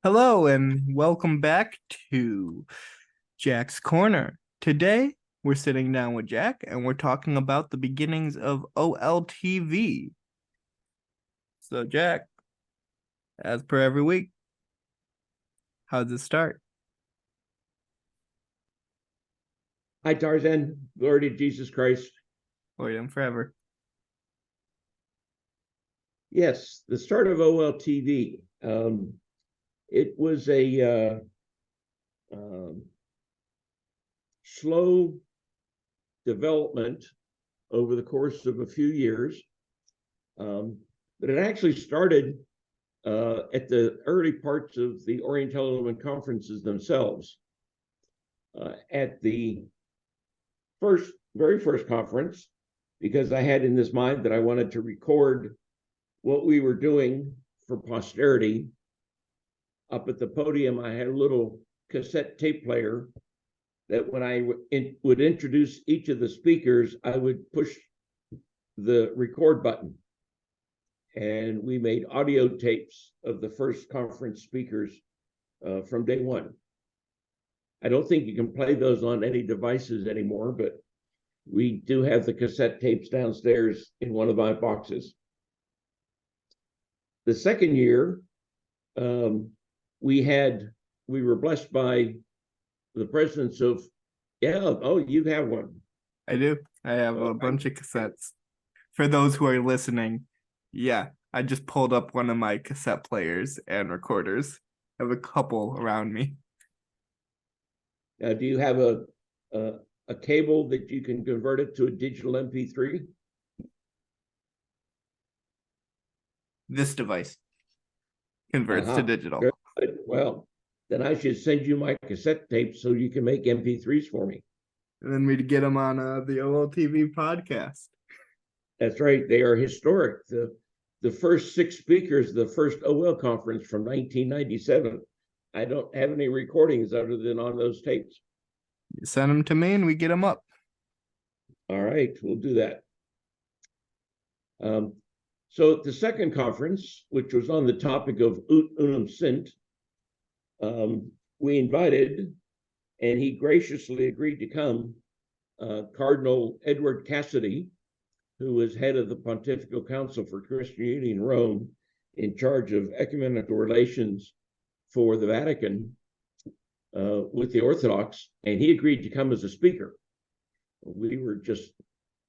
Hello and welcome back to Jack's Corner. Today, we're sitting down with Jack and we're talking about the beginnings of OLTV. So, Jack, as per every week, how does it start? Hi, Tarzan. Glory to Jesus Christ. Glory and forever. Yes, the start of OLTV. It was a slow development over the course of a few years, but it actually started at the early parts of the Orientale Lumen Conferences themselves. At the very first conference, because I had in this mind that I wanted to record what we were doing for posterity. Up at the podium, I had a little cassette tape player that when I would introduce each of the speakers, I would push the record button. And we made audio tapes of the first conference speakers from day one. I don't think you can play those on any devices anymore, but we do have the cassette tapes downstairs in one of my boxes. The second year, we were blessed by the presence of, you have one. I do. I have a bunch of cassettes. For those who are listening, yeah, I just pulled up one of my cassette players and recorders. I have a couple around me. Do you have a cable that you can convert it to a digital MP3? This device converts to digital. Good. Well, then I should send you my cassette tapes so you can make MP3s for me. And then we'd get them on the OLTV podcast. That's right. They are historic. The first six speakers of the first OL conference from 1997. I don't have any recordings other than on those tapes. You send them to me and we get them up. All right, we'll do that. So at the second conference, which was on the topic of Ut Unum Sint, we invited, and he graciously agreed to come, Cardinal Edward Cassidy, who was head of the Pontifical Council for Christian Unity in Rome, in charge of ecumenical relations for the Vatican with the Orthodox, and he agreed to come as a speaker. We were just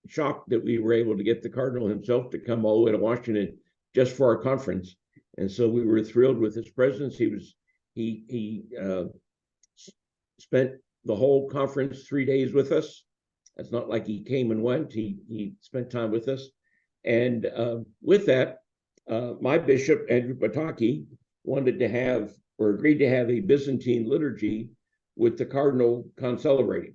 shocked that we were able to get the Cardinal himself to come all the way to Washington just for our conference. And so we were thrilled with his presence. He spent the whole conference 3 days with us. It's not like he came and went. He spent time with us. And with that, my bishop, Andrew Pataki, wanted to have, or agreed to have, a Byzantine liturgy with the Cardinal concelebrating.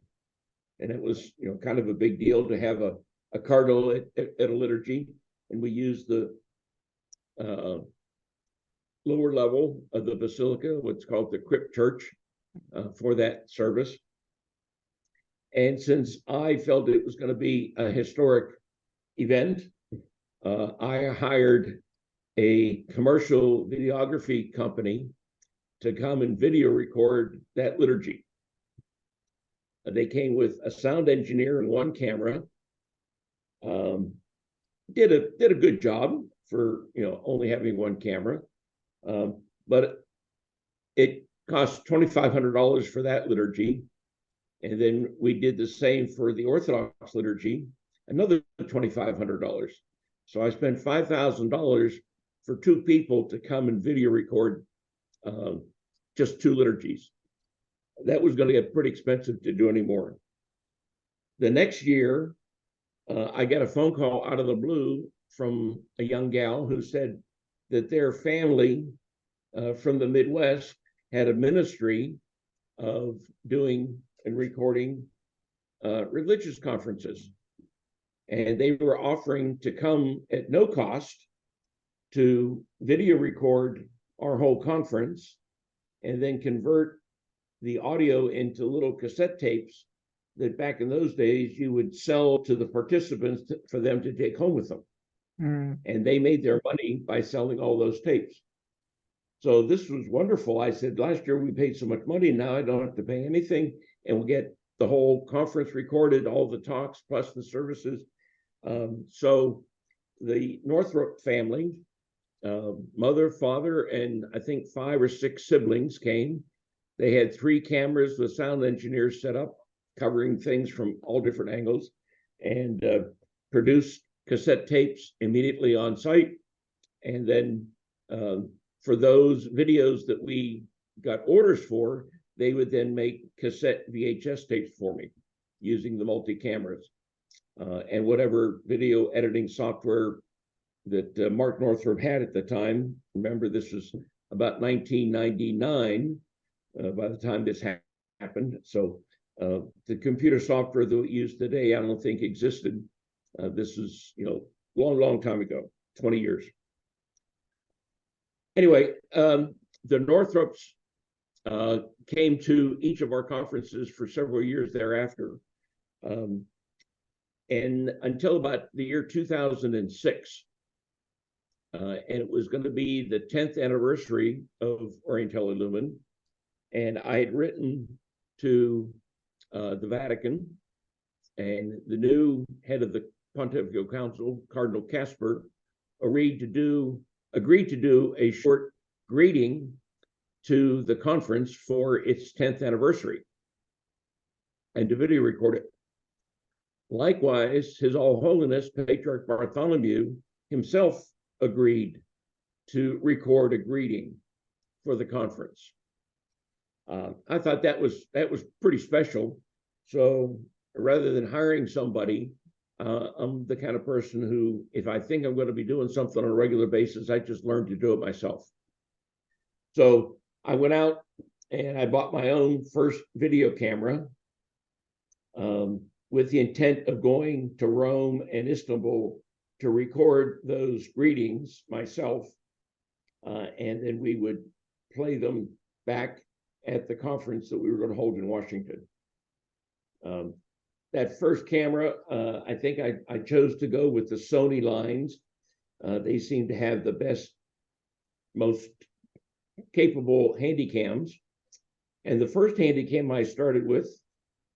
And it was, kind of a big deal to have a cardinal at a liturgy. And we used the lower level of the basilica, what's called the crypt church, for that service. And since I felt it was going to be a historic event, I hired a commercial videography company to come and video record that liturgy. They came with a sound engineer and one camera. Did a good job for only having one camera, but it cost $2,500 for that liturgy, and then we did the same for the Orthodox liturgy, another $2,500. So I spent $5,000 for two people to come and video record just two liturgies. That was going to get pretty expensive to do anymore. The next year, I got a phone call out of the blue from a young gal who said that their family from the Midwest had a ministry of doing and recording religious conferences. And they were offering to come at no cost to video record our whole conference and then convert the audio into little cassette tapes that back in those days you would sell to the participants for them to take home with them. And they made their money by selling all those tapes. So this was wonderful. I said, last year we paid so much money. Now I don't have to pay anything. And we'll get the whole conference recorded, all the talks, plus the services. So the Northrop family, mother, father, and I think 5 or 6 siblings came. They had 3 cameras with sound engineers set up, covering things from all different angles, and produced cassette tapes immediately on site. And then for those videos that we got orders for, they would then make cassette VHS tapes for me using the multi-cameras and whatever video editing software that Mark Northrop had at the time. Remember, this was about 1999 by the time this happened. So the computer software that we use today, I don't think existed. This is, long time ago, 20 years. Anyway, the Northrops came to each of our conferences for several years thereafter. And until about the year 2006. And it was going to be the 10th anniversary of Orientale Lumen. And I had written to the Vatican, and the new head of the Pontifical Council, Cardinal Casper, agreed to do a short greeting to the conference for its 10th anniversary and to video record it. Likewise, His All Holiness Patriarch Bartholomew himself agreed to record a greeting for the conference. I thought that was pretty special. So rather than hiring somebody, I'm the kind of person who, if I think I'm going to be doing something on a regular basis, I just learn to do it myself. So I went out and I bought my own first video camera with the intent of going to Rome and Istanbul to record those greetings myself. And then we would play them back at the conference that we were going to hold in Washington. That first camera, I think I chose to go with the Sony lines. They seem to have the best, most capable handycams. And the first handycam I started with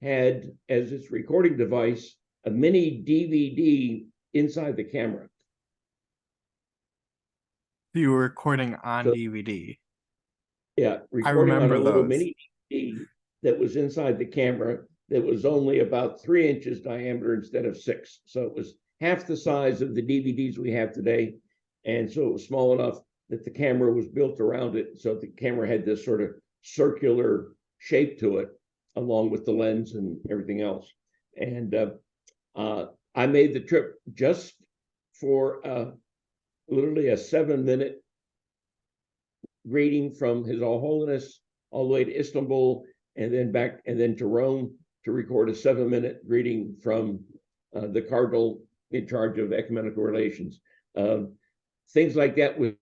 had, as its recording device, a mini DVD inside the camera. You were recording on DVD. Yeah, recording on a little mini DVD that was inside the camera that was only about 3 inches diameter instead of 6. So it was half the size of the DVDs we have today. And so it was small enough that the camera was built around it. So the camera had this sort of circular shape to it, along with the lens and everything else. And I made the trip just for literally a 7-minute greeting from His All Holiness all the way to Istanbul, and then back and then to Rome to record a 7-minute greeting from the Cardinal in charge of ecumenical relations. Things like that with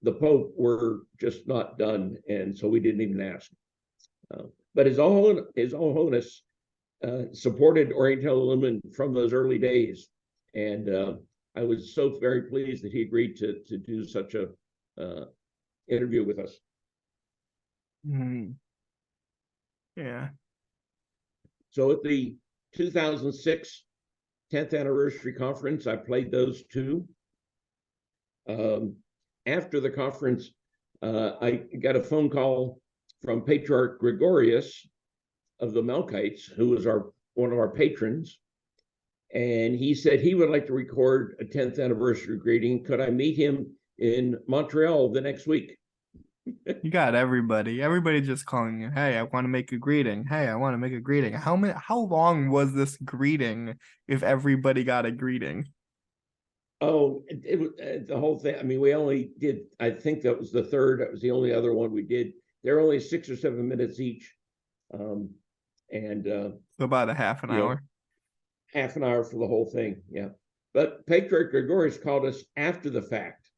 the Pope were just not done, and so we didn't even ask. But His All Holiness supported Orientale Lumen from those early days, and I was so very pleased that he agreed to do such a interview with us. Yeah. So at the 2006 10th anniversary conference, I played those 2. After the conference, I got a phone call from Patriarch Gregorius of the Melkites, who was one of our patrons. And he said he would like to record a 10th anniversary greeting. Could I meet him in Montreal the next week? You got everybody just calling you, hey, I want to make a greeting. Hey, I want to make a greeting. How long was this greeting if everybody got a greeting? Oh, it was the whole thing. I mean, we only did, I think that was the third. That was the only other one we did. They're only 6 or 7 minutes each. So about a half an hour. Half an hour for the whole thing, yeah. But Patriarch Gregorius called us after the fact.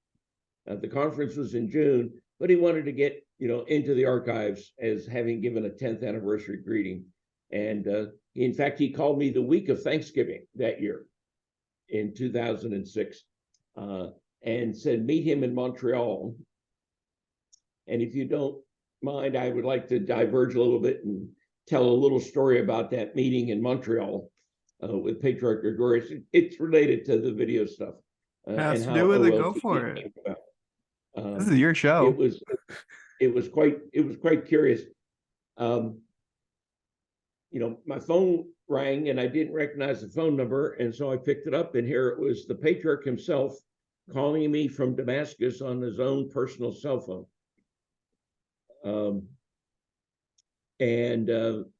The conference was in June, but he wanted to get into the archives as having given a 10th anniversary greeting. And in fact, he called me the week of Thanksgiving that year in 2006 and said, meet him in Montreal. And if you don't mind, I would like to diverge a little bit and tell a little story about that meeting in Montreal with Patriarch Gregorius. It's related to the video stuff Has and to how do with it. Go OLTV for it. came about. This is your show. It was quite curious. My phone rang and I didn't recognize the phone number, and so I picked it up, and here it was the Patriarch himself calling me from Damascus on his own personal cell phone.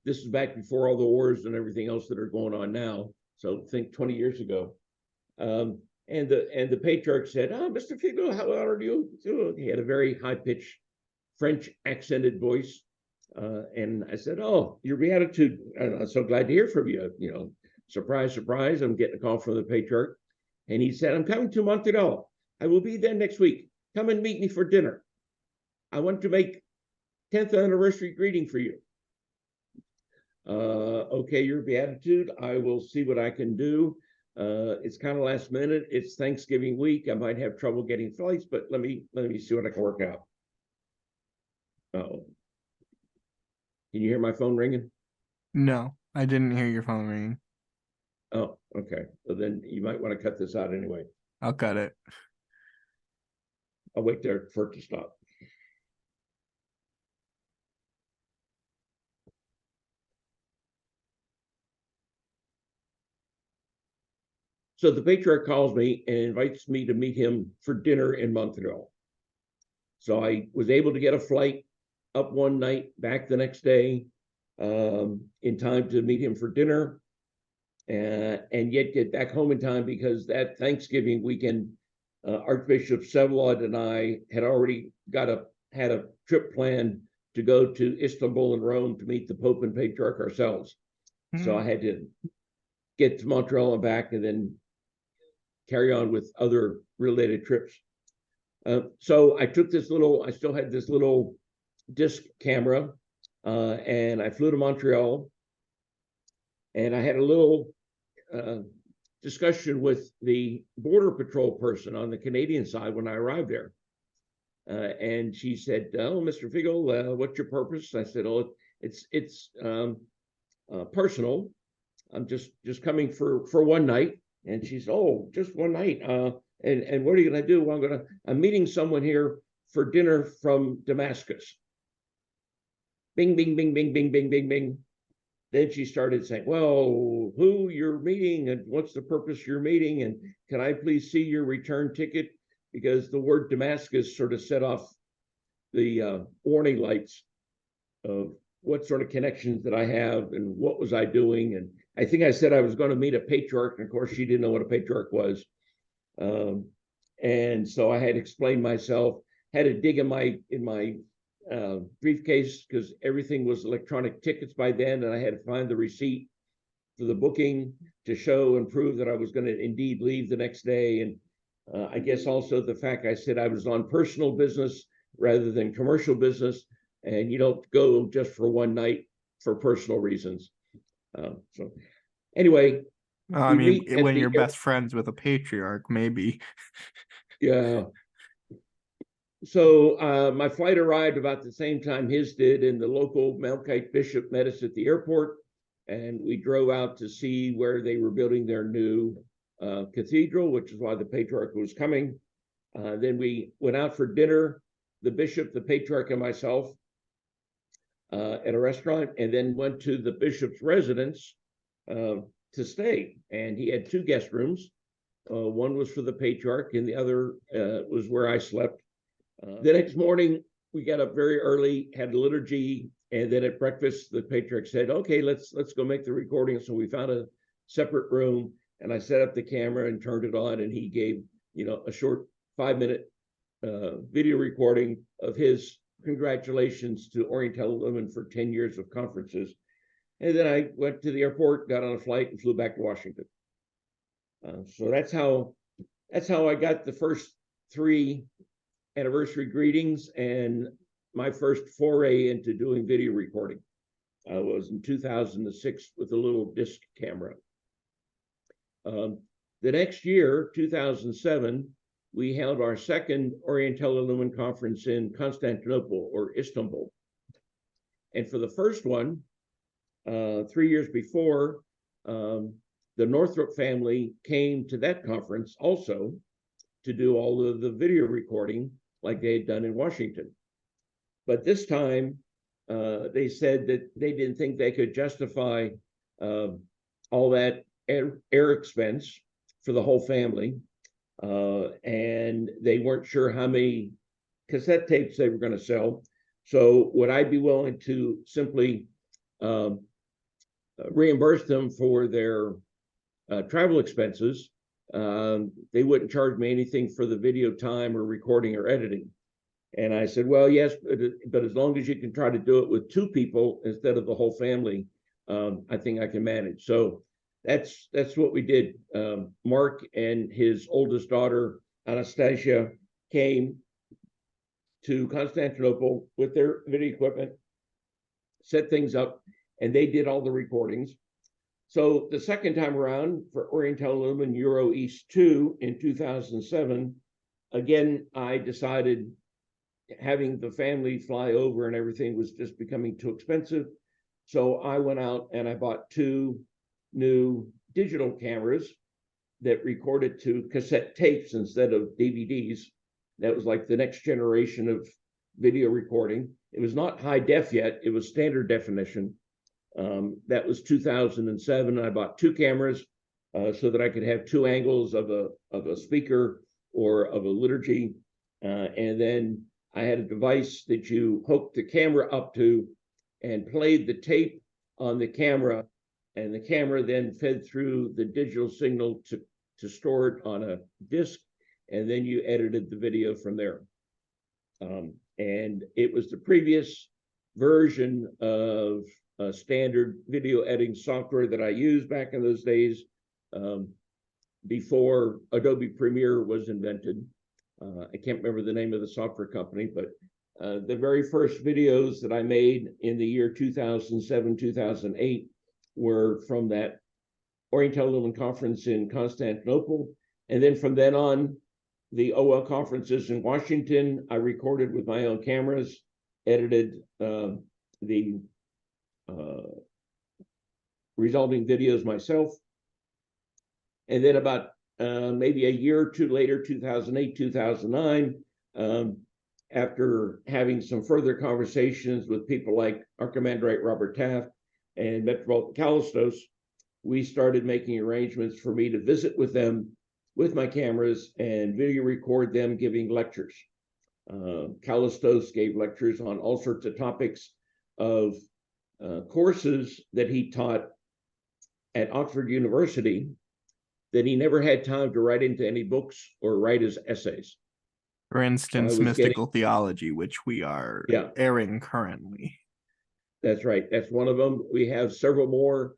This is back before all the wars and everything else that are going on now. So think 20 years ago. And the Patriarch said, "Oh, Mr. Figo, how are you doing?" He had a very high-pitched French accented voice. And I said, "Oh, your beatitude, I'm so glad to hear from you. Surprise, surprise, I'm getting a call from the Patriarch." And he said, "I'm coming to Montreal. I will be there next week. Come and meet me for dinner. I want to make 10th anniversary greeting for you." Okay, your beatitude, I will see what I can do. It's kind of last minute. It's Thanksgiving week. I might have trouble getting flights, but let me see what I can work out. Uh-oh. Can you hear my phone ringing? No, I didn't hear your phone ringing. Oh, okay. Well, then you might want to cut this out anyway. I'll cut it. I'll wait there for it to stop. So the Patriarch calls me and invites me to meet him for dinner in Montreal. So I was able to get a flight up one night, back the next day, in time to meet him for dinner, and yet get back home in time because that Thanksgiving weekend, Archbishop Sevlod and I had already had a trip planned to go to Istanbul and Rome to meet the Pope and Patriarch ourselves. So I had to get to Montreal and back, and then carry on with other related trips. So I still had this little disc camera, and I flew to Montreal, and I had a little discussion with the Border Patrol person on the Canadian side when I arrived there. And she said, "Oh, Mr. Figo, what's your purpose?" I said, "Oh, it's personal. I'm just coming for one night." And she said, "Oh, just one night. And what are you going to do?" "Well, I'm meeting someone here for dinner from Damascus." Bing, bing, bing, bing, bing, bing, bing, bing. Then she started saying, "Well, who you're meeting and what's the purpose of your meeting? And can I please see your return ticket?" Because the word Damascus sort of set off the warning lights of what sort of connections that I have and what was I doing. And I think I said I was going to meet a patriarch, and of course she didn't know what a patriarch was. And so I had explained myself, had to dig in my briefcase because everything was electronic tickets by then, and I had to find the receipt for the booking to show and prove that I was going to indeed leave the next day. And I guess also the fact I said I was on personal business rather than commercial business, and you don't go just for one night for personal reasons. So anyway, I mean, when you're best friends with a patriarch, maybe. Yeah. So my flight arrived about the same time his did, and the local Melkite bishop met us at the airport, and we drove out to see where they were building their new cathedral, which is why the patriarch was coming. Then we went out for dinner, the bishop, the patriarch, and myself, at a restaurant, and then went to the bishop's residence to stay. And he had two guest rooms. One was for the patriarch, and the other was where I slept. The next morning, we got up very early, had a liturgy, and then at breakfast, the patriarch said, "Okay, let's go make the recording." So we found a separate room, and I set up the camera and turned it on, and he gave a short 5-minute video recording of his congratulations to Orientale Lumen for 10 years of conferences. And then I went to the airport, got on a flight, and flew back to Washington. So that's how I got the first 3 anniversary greetings and my first foray into doing video recording. Was in 2006 with a little disc camera. The next year, 2007, we held our second Orientale Lumen Conference in Constantinople, or Istanbul. And for the first one, 3 years before, the Northrop family came to that conference also to do all of the video recording like they had done in Washington. But this time, they said that they didn't think they could justify all that air expense for the whole family. And they weren't sure how many cassette tapes they were going to sell. So would I be willing to simply reimburse them for their travel expenses? They wouldn't charge me anything for the video time or recording or editing. And I said, well, yes, but as long as you can try to do it with 2 people instead of the whole family, I think I can manage. So that's what we did. Mark and his oldest daughter, Anastasia, came to Constantinople with their video equipment, set things up, and they did all the recordings. So the second time around for Orientale Lumen Euro East 2 in 2007, again, I decided having the family fly over and everything was just becoming too expensive. So I went out and I bought 2 new digital cameras that recorded to cassette tapes instead of DVDs. That was like the next generation of video recording. It was not high def yet, it was standard definition. That was 2007. I bought 2 cameras so that I could have 2 angles of a speaker or of a liturgy. And then I had a device that you hooked the camera up to and played the tape on the camera, and the camera then fed through the digital signal to store it on a disc, and then you edited the video from there. And it was the previous version of standard video editing software that I used back in those days, before Adobe Premiere was invented. I can't remember the name of the software company, but the very first videos that I made in the year 2007, 2008 were from that Orientale Lumen Conference in Constantinople. And then from then on, the OL conferences in Washington, I recorded with my own cameras, edited the resulting videos myself. And then about maybe a year or 2 later, 2008, 2009, after having some further conversations with people like Archimandrite Robert Taft and Metropolitan Kallistos, we started making arrangements for me to visit with them with my cameras and video record them giving lectures. Kallistos gave lectures on all sorts of topics of courses that he taught at Oxford University that he never had time to write into any books or write his essays. For instance, mystical theology, which we are airing currently. That's right. That's one of them. We have several more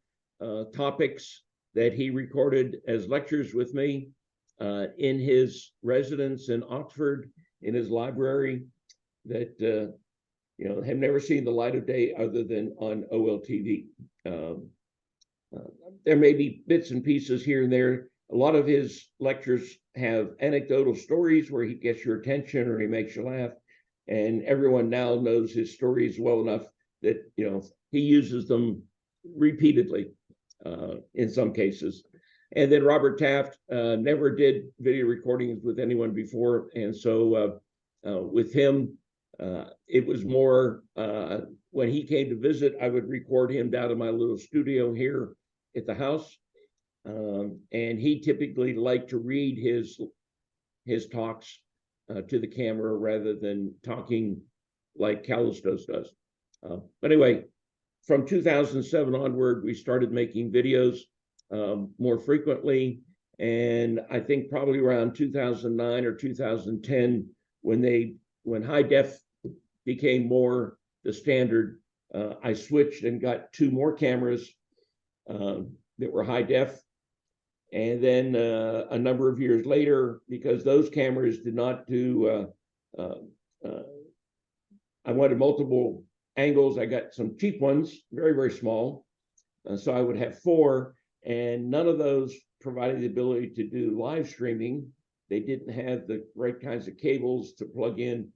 topics that he recorded as lectures with me in his residence in Oxford, in his library, that have never seen the light of day other than on OLTV. There may be bits and pieces here and there. A lot of his lectures have anecdotal stories where he gets your attention or he makes you laugh. And everyone now knows his stories well enough that, he uses them repeatedly in some cases. And then Robert Taft never did video recordings with anyone before. And so with him, it was more when he came to visit, I would record him down in my little studio here at the house. And he typically liked to read his talks to the camera rather than talking like Kallistos does. But anyway, from 2007 onward, we started making videos more frequently. And I think probably around 2009 or 2010, when high def became more the standard, I switched and got 2 more cameras that were high def. And then a number of years later, because those cameras did not do, I wanted multiple angles. I got some cheap ones, very, very small. So I would have 4, and none of those provided the ability to do live streaming. They didn't have the right kinds of cables to plug in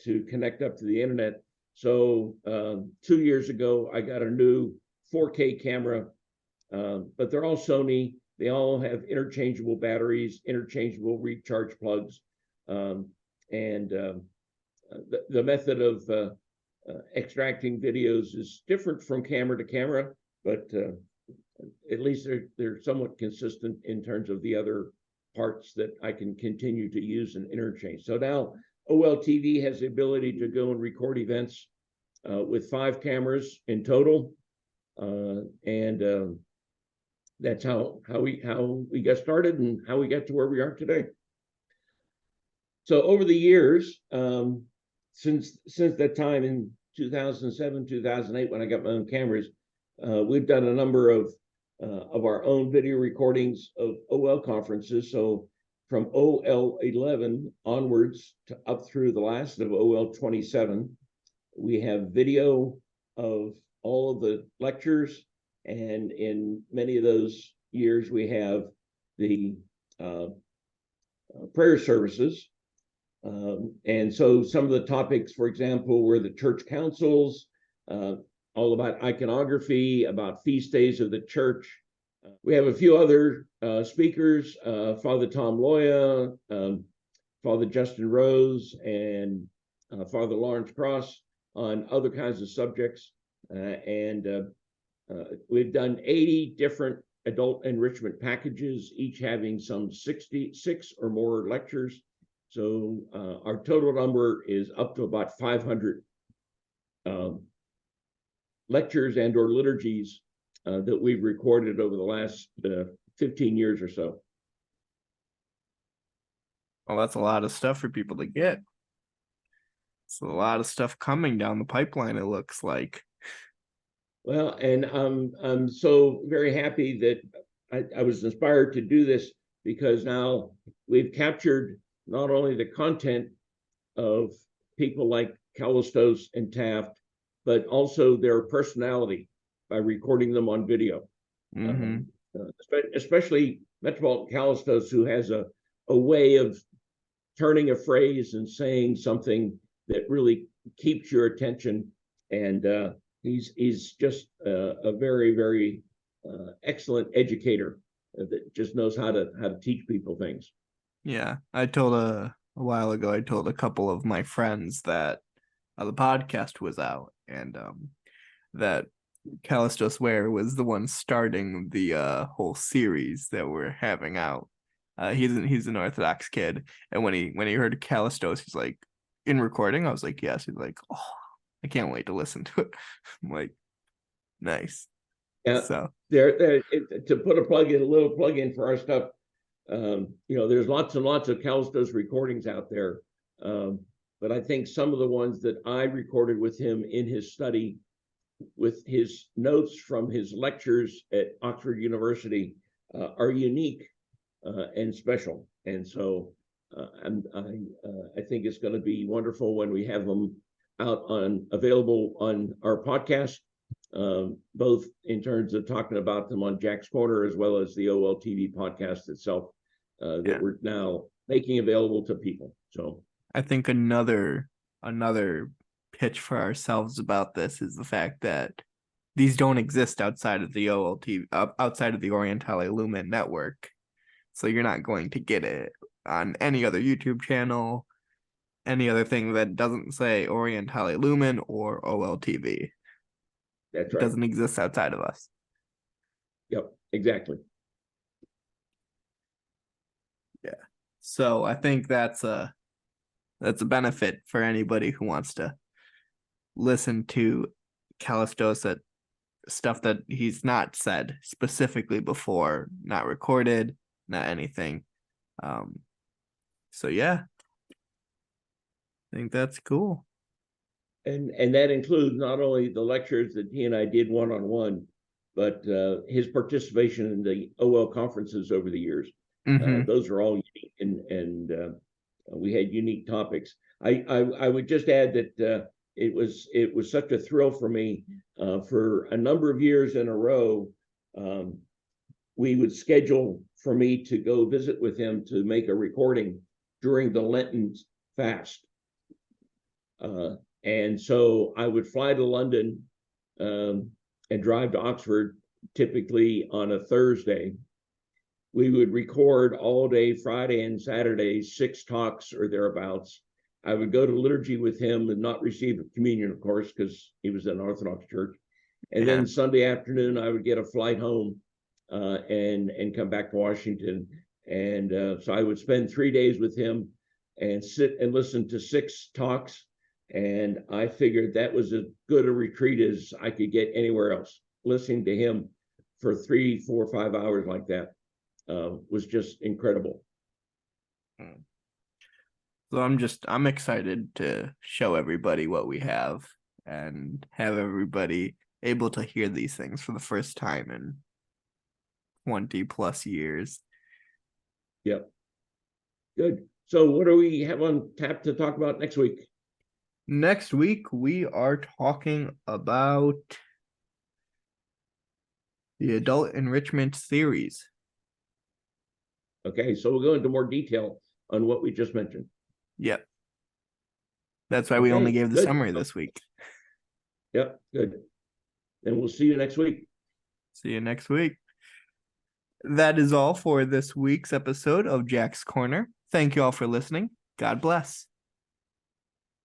to connect up to the internet. So 2 years ago, I got a new 4K camera, but they're all Sony. They all have interchangeable batteries, interchangeable recharge plugs, and the method of extracting videos is different from camera to camera, but at least they're somewhat consistent in terms of the other parts that I can continue to use and interchange. So now OLTV has the ability to go and record events with 5 cameras in total, and that's how we got started and how we got to where we are today. So over the years, since that time in 2007, 2008, when I got my own cameras, we've done a number of our own video recordings of OL conferences. So from OL 11 onwards to up through the last of OL 27, we have video of all of the lectures, and in many of those years we have the prayer services. And so some of the topics, for example, were the church councils, all about iconography, about feast days of the church. We have a few other speakers, Father Tom Loya, Father Justin Rose, and Father Lawrence Cross on other kinds of subjects. And we've done 80 different adult enrichment packages, each having some 66 or more lectures. So our total number is up to about 500 lectures and or liturgies that we've recorded over the last 15 years or so. Well, that's a lot of stuff for people to get. It's a lot of stuff coming down the pipeline, it looks like. Well, and I'm so very happy that I was inspired to do this, because now we've captured not only the content of people like Callistos and Taft, but also their personality by recording them on video. Mm-hmm. Especially Metropolitan Callistos, who has a way of turning a phrase and saying something that really keeps your attention. And he's just a very, very excellent educator that just knows how to teach people things. Yeah, I told a while ago, I told a couple of my friends that the podcast was out, and that Callistos Ware was the one starting the whole series that we're having out. He's an Orthodox kid, and when he heard Callistos, he's like, in recording, I was like, yes. He's like, oh, I can't wait to listen to it. I'm like, nice. Yeah. So to put a little plug in for our stuff. There's lots and lots of Callistos recordings out there, but I think some of the ones that I recorded with him in his study, with his notes from his lectures at Oxford University, are unique and special. And so I think it's going to be wonderful when we have them available on our podcast, both in terms of talking about them on Jack's Corner as well as the OLTV podcast itself, that we're now making available to people. So I think another pitch for ourselves about this is the fact that these don't exist outside of the OLTV, outside of the Orientale Lumen network. So you're not going to get it on any other YouTube channel, any other thing that doesn't say Orientale Lumen or OLTV. That's right. It doesn't exist outside of us. Yep, exactly. Yeah. So I think that's a benefit for anybody who wants to listen to Callistos at stuff that he's not said specifically before, not recorded, not anything. So yeah, I think that's cool. And that includes not only the lectures that he and I did one-on-one, but his participation in the OL conferences over the years. Mm-hmm. Those are all unique, and we had unique topics. I would just add that it was such a thrill for me for a number of years in a row. we would schedule for me to go visit with him to make a recording during the Lenten fast. And so I would fly to London and drive to Oxford, typically on a Thursday. We would record all day Friday and Saturday, 6 talks or thereabouts. I would go to liturgy with him and not receive communion, of course, because he was in an Orthodox church. And then Sunday afternoon, I would get a flight home and come back to Washington. And so I would spend 3 days with him and sit and listen to 6 talks. And I figured that was as good a retreat as I could get anywhere else. Listening to him for 3, 4, 5 hours like that was just incredible. So I'm excited to show everybody what we have and have everybody able to hear these things for the first time in 20 plus years. Yep. Good. So what do we have on tap to talk about next week? Next week, we are talking about the adult enrichment series. Okay, so we'll go into more detail on what we just mentioned. Yep. That's why we only gave the good. summary this week. Yep, good. And we'll see you next week. See you next week. That is all for this week's episode of Jack's Corner. Thank you all for listening. God bless.